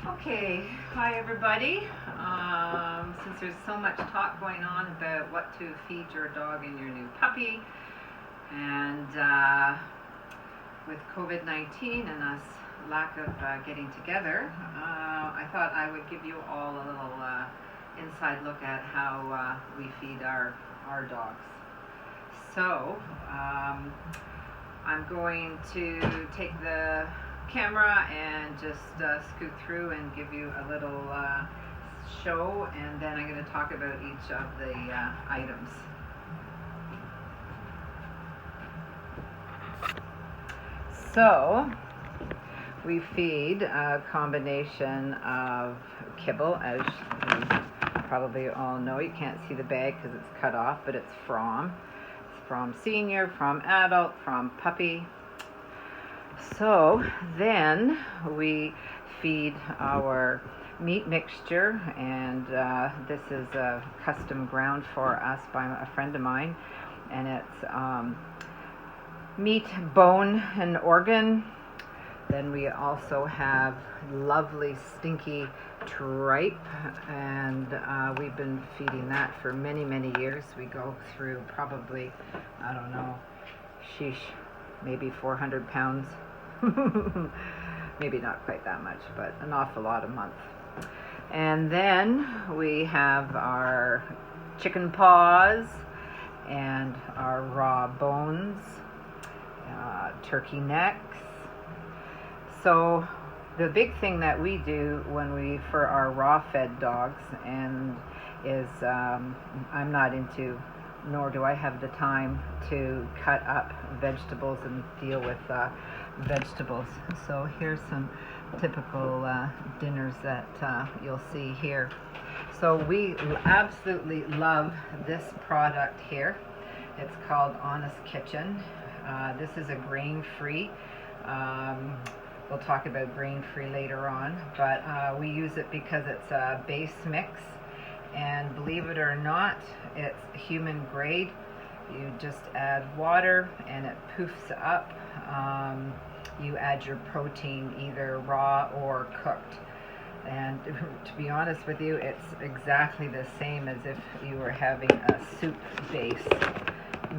Okay, hi everybody. Since there's so much talk going on about what to feed your dog and your new puppy, and with COVID-19 and us lack of getting together, I thought I would give you all a little inside look at how we feed our dogs. So, I'm going to take the camera and just scoot through and give you a little show, and then I'm going to talk about each of the items. So we feed a combination of kibble, as you probably all know. You can't see the bag because it's cut off, but it's from senior, from adult, from puppy. So then we feed our meat mixture, and this is custom ground for us by a friend of mine, and it's meat, bone, and organ. Then we also have lovely stinky tripe, and we've been feeding that for many years. We go through probably, I don't know, maybe 400 pounds. Maybe not quite that much, but an awful lot a month. And then we have our chicken paws and our raw bones, turkey necks. So the big thing that we do for our raw fed dogs and is I'm not into, nor do I have the time to cut up vegetables and deal with vegetables. So here's some typical dinners that you'll see here. So we absolutely love this product here. It's called Honest Kitchen. This is a grain-free. We'll talk about grain-free later on, but we use it because it's a base mix, and believe it or not, it's human grade. You just add water and it poofs up. You add your protein either raw or cooked. And to be honest with you, it's exactly the same as if you were having a soup base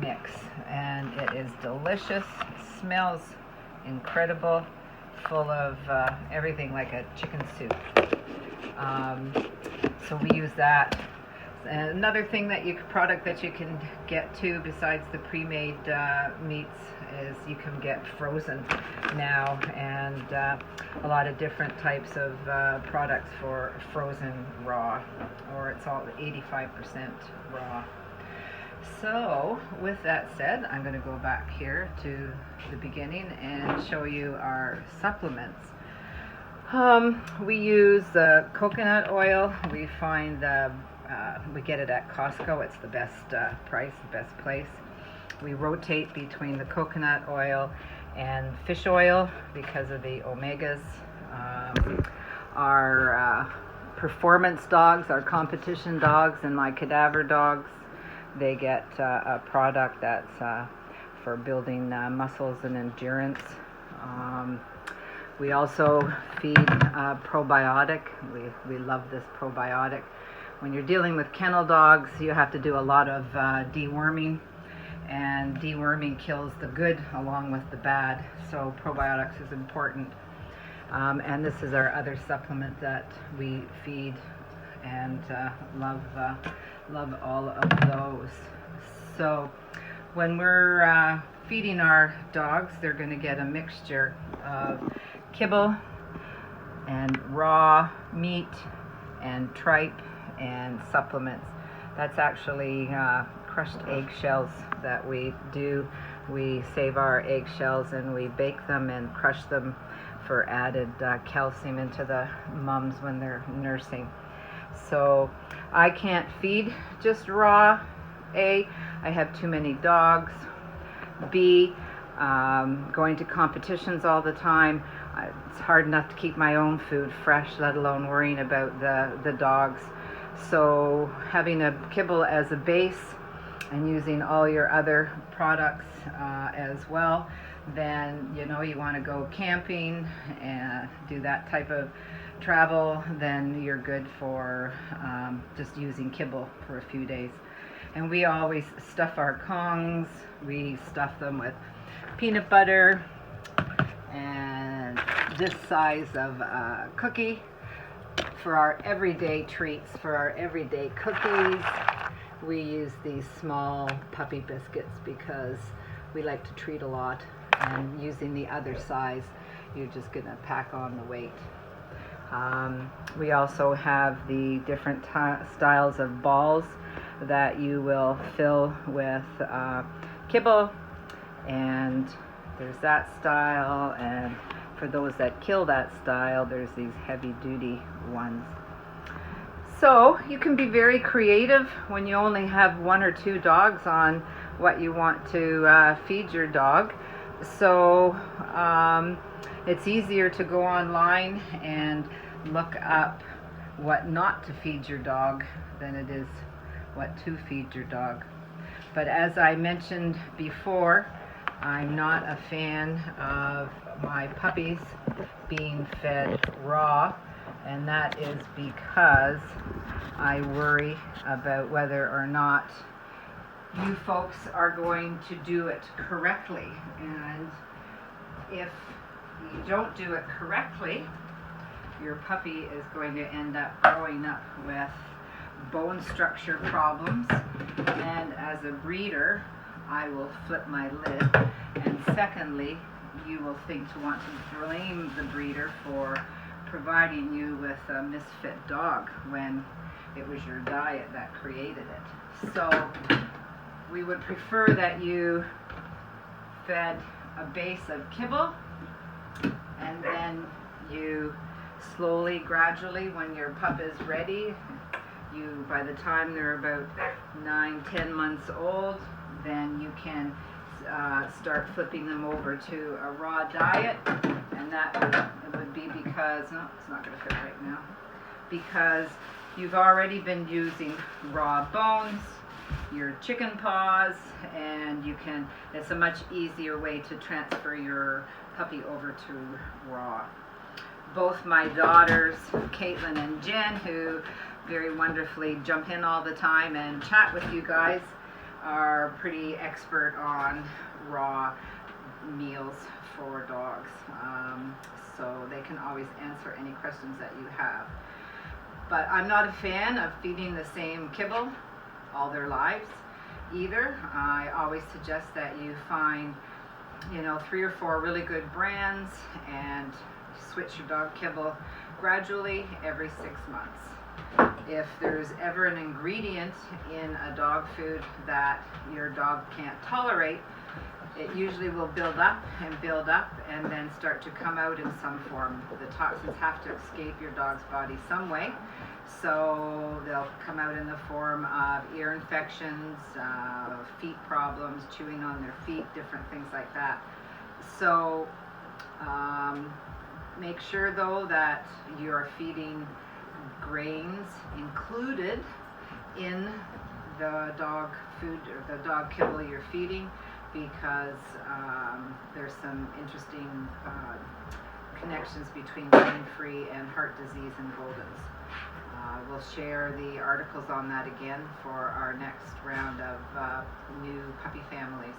mix. And it is delicious, smells incredible, full of everything like a chicken soup. So we use that. And another thing product that you can get too, besides the pre-made meats, is you can get frozen now, and a lot of different types of products for frozen raw, or it's all 85% raw. So with that said, I'm going to go back here to the beginning and show you our supplements. We use coconut oil. We find we get it at Costco. It's the best price, the best place. We rotate between the coconut oil and fish oil because of the omegas. Our performance dogs, our competition dogs, and my cadaver dogs, they get a product that's for building muscles and endurance. We also feed probiotic. We love this probiotic. When you're dealing with kennel dogs, you have to do a lot of deworming, and deworming kills the good along with the bad. So probiotics is important. And this is our other supplement that we feed, and love all of those. So when we're feeding our dogs, they're going to get a mixture of kibble and raw meat and tripe and supplements. That's actually crushed eggshells that we do. We save our eggshells and we bake them and crush them for added calcium into the mums when they're nursing. So I can't feed just raw. A, I have too many dogs. B, going to competitions all the time. It's hard enough to keep my own food fresh, let alone worrying about the dogs. So having a kibble as a base and using all your other products as well. then you know you want to go camping and do that type of travel, then you're good for just using kibble for a few days. And we always stuff our Kongs. We stuff them with peanut butter and this size of cookie for our everyday treats. For our everyday cookies, we use these small puppy biscuits because we like to treat a lot, and using the other size, you're just gonna pack on the weight. We also have the different styles of balls that you will fill with kibble, and there's that style, and for those that kill that style, there's these heavy duty ones. So you can be very creative when you only have 1 or 2 dogs on what you want to feed your dog. So it's easier to go online and look up what not to feed your dog than it is what to feed your dog. But as I mentioned before, I'm not a fan of my puppies being fed raw, and that is because I worry about whether or not you folks are going to do it correctly. And if you don't do it correctly, your puppy is going to end up growing up with bone structure problems, and as a breeder, I will flip my lid, and secondly, you will think to want to blame the breeder for providing you with a misfit dog when it was your diet that created it. So we would prefer that you fed a base of kibble, and then you slowly, gradually, when your pup is ready, by the time they're about 9-10 months old, then you can start flipping them over to a raw diet, and that would be because, no, it's not going to fit right now, because you've already been using raw bones, your chicken paws, and it's a much easier way to transfer your puppy over to raw. Both my daughters, Caitlin and Jen, who very wonderfully jump in all the time and chat with you guys, are pretty expert on raw meals for dogs. So they can always answer any questions that you have. But I'm not a fan of feeding the same kibble all their lives either. I always suggest that you find, 3 or 4 really good brands and switch your dog kibble gradually every 6 months. If there's ever an ingredient in a dog food that your dog can't tolerate, it usually will build up and then start to come out in some form. The toxins have to escape your dog's body some way, so they'll come out in the form of ear infections, feet problems, chewing on their feet, different things like that. So make sure though that you're feeding grains included in the dog food or the dog kibble you're feeding, because there's some interesting connections between grain-free and heart disease in Goldens. We'll share the articles on that again for our next round of new puppy families.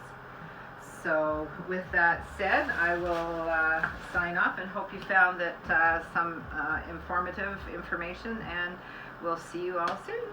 So with that said, I will sign off and hope you found that some informative information, and we'll see you all soon.